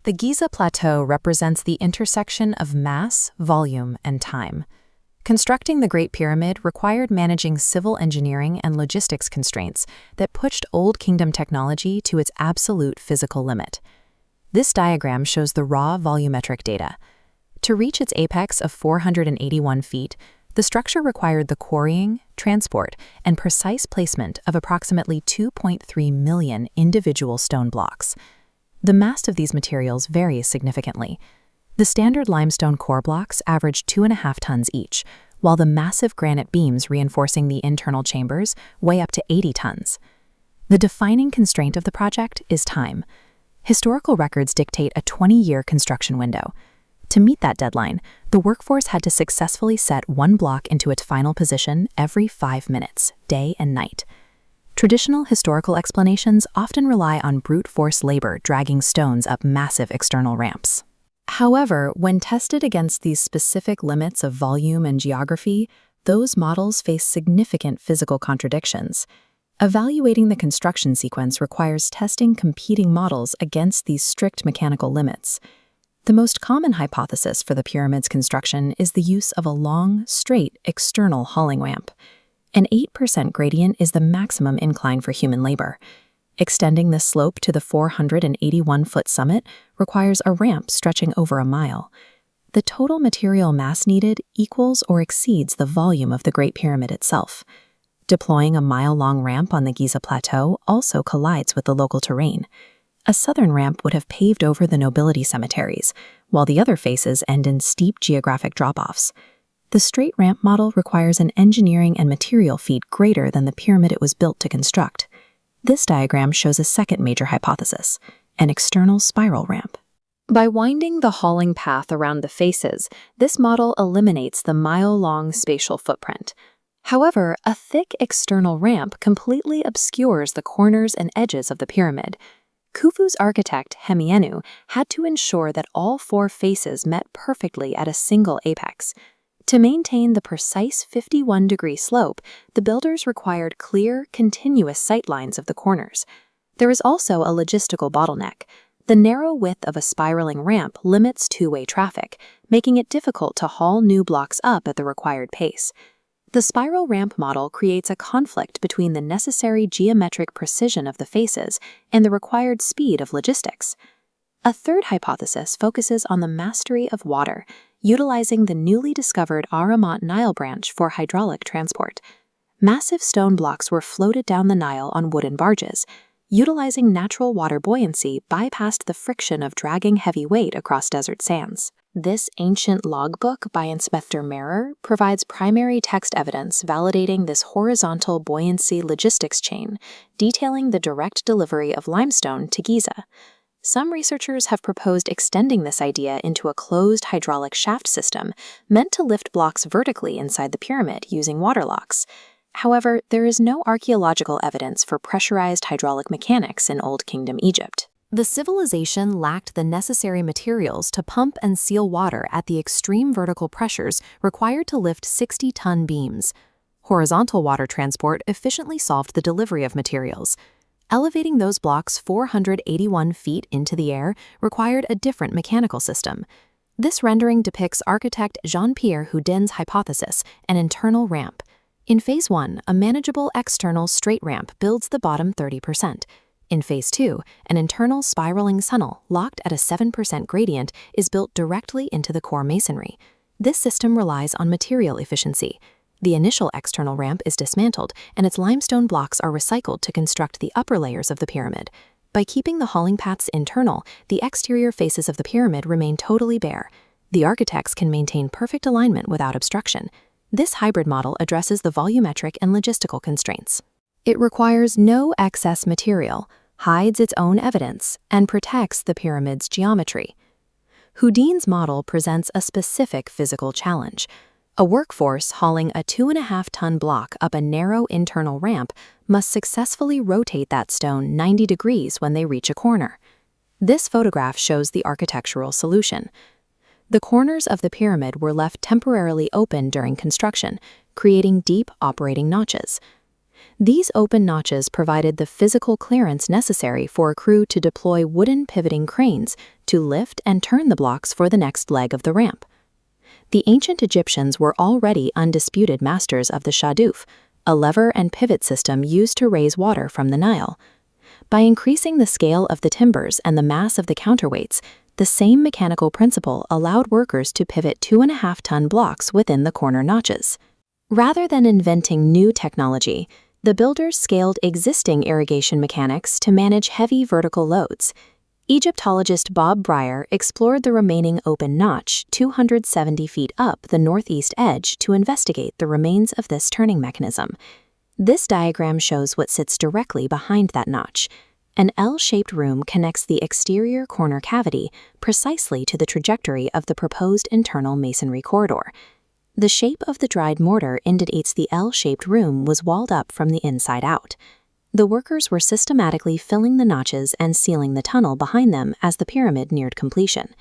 The Giza Plateau represents the intersection of mass, volume, and time. Constructing the Great Pyramid required managing civil engineering and logistics constraints that pushed Old Kingdom technology to its absolute physical limit. This diagram shows the raw volumetric data. To reach its apex of 481 feet, the structure required the quarrying, transport, and precise placement of approximately 2.3 million individual stone blocks. The mass of these materials varies significantly. The standard limestone core blocks average 2.5 tons each, while the massive granite beams reinforcing the internal chambers weigh up to 80 tons. The defining constraint of the project is time. Historical records dictate a 20-year construction window. To meet that deadline, the workforce had to successfully set one block into its final position every 5 minutes, day and night. Traditional historical explanations often rely on brute force labor dragging stones up massive external ramps. However, when tested against these specific limits of volume and geography, those models face significant physical contradictions. Evaluating the construction sequence requires testing competing models against these strict mechanical limits. The most common hypothesis for the pyramid's construction is the use of a long, straight, external hauling ramp. An 8% gradient is the maximum incline for human labor. Extending this slope to the 481-foot summit requires a ramp stretching over a mile. The total material mass needed equals or exceeds the volume of the Great Pyramid itself. Deploying a mile-long ramp on the Giza Plateau also collides with the local terrain. A southern ramp would have paved over the nobility cemeteries, while the other faces end in steep geographic drop-offs. The straight ramp model requires an engineering and material feat greater than the pyramid it was built to construct. This diagram shows a second major hypothesis, an external spiral ramp. By winding the hauling path around the faces, this model eliminates the mile-long spatial footprint. However, a thick external ramp completely obscures the corners and edges of the pyramid. Khufu's architect, Hemiunu, had to ensure that all 4 faces met perfectly at a single apex. To maintain the precise 51-degree slope, the builders required clear, continuous sightlines of the corners. There is also a logistical bottleneck. The narrow width of a spiraling ramp limits two-way traffic, making it difficult to haul new blocks up at the required pace. The spiral ramp model creates a conflict between the necessary geometric precision of the faces and the required speed of logistics. A third hypothesis focuses on the mastery of water, utilizing the newly discovered Aramat Nile branch for hydraulic transport. Massive stone blocks were floated down the Nile on wooden barges. Utilizing natural water buoyancy bypassed the friction of dragging heavy weight across desert sands. This ancient logbook by Inspector Merer provides primary text evidence validating this horizontal buoyancy logistics chain, detailing the direct delivery of limestone to Giza. Some researchers have proposed extending this idea into a closed hydraulic shaft system meant to lift blocks vertically inside the pyramid using water locks. However, there is no archaeological evidence for pressurized hydraulic mechanics in Old Kingdom Egypt. The civilization lacked the necessary materials to pump and seal water at the extreme vertical pressures required to lift 60-ton beams. Horizontal water transport efficiently solved the delivery of materials. Elevating those blocks 481 feet into the air required a different mechanical system. This rendering depicts architect Jean-Pierre Houdin's hypothesis, an internal ramp. In Phase 1, a manageable external straight ramp builds the bottom 30%. In Phase 2, an internal spiraling tunnel locked at a 7% gradient is built directly into the core masonry. This system relies on material efficiency. The initial external ramp is dismantled, and its limestone blocks are recycled to construct the upper layers of the pyramid. By keeping the hauling paths internal, the exterior faces of the pyramid remain totally bare. The architects can maintain perfect alignment without obstruction. This hybrid model addresses the volumetric and logistical constraints. It requires no excess material, hides its own evidence, and protects the pyramid's geometry. Houdin's model presents a specific physical challenge. A workforce hauling a 2.5-ton block up a narrow internal ramp must successfully rotate that stone 90 degrees when they reach a corner. This photograph shows the architectural solution. The corners of the pyramid were left temporarily open during construction, creating deep operating notches. These open notches provided the physical clearance necessary for a crew to deploy wooden pivoting cranes to lift and turn the blocks for the next leg of the ramp. The ancient Egyptians were already undisputed masters of the shaduf, a lever and pivot system used to raise water from the Nile. By increasing the scale of the timbers and the mass of the counterweights, the same mechanical principle allowed workers to pivot 2.5-ton blocks within the corner notches. Rather than inventing new technology, the builders scaled existing irrigation mechanics to manage heavy vertical loads. Egyptologist Bob Breyer explored the remaining open notch 270 feet up the northeast edge to investigate the remains of this turning mechanism. This diagram shows what sits directly behind that notch. An L-shaped room connects the exterior corner cavity precisely to the trajectory of the proposed internal masonry corridor. The shape of the dried mortar indicates the L-shaped room was walled up from the inside out. The workers were systematically filling the notches and sealing the tunnel behind them as the pyramid neared completion.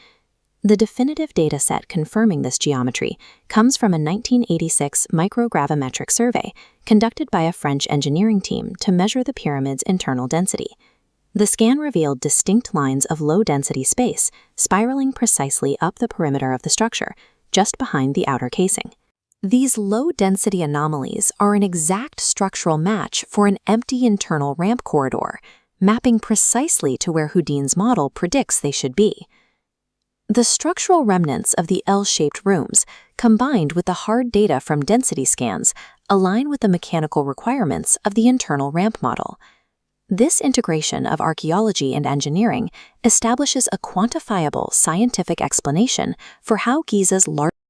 The definitive data set confirming this geometry comes from a 1986 microgravimetric survey conducted by a French engineering team to measure the pyramid's internal density. The scan revealed distinct lines of low-density space spiraling precisely up the perimeter of the structure, just behind the outer casing. These low-density anomalies are an exact structural match for an empty internal ramp corridor, mapping precisely to where Houdin's model predicts they should be. The structural remnants of the L-shaped rooms, combined with the hard data from density scans, align with the mechanical requirements of the internal ramp model. This integration of archaeology and engineering establishes a quantifiable scientific explanation for how Giza's large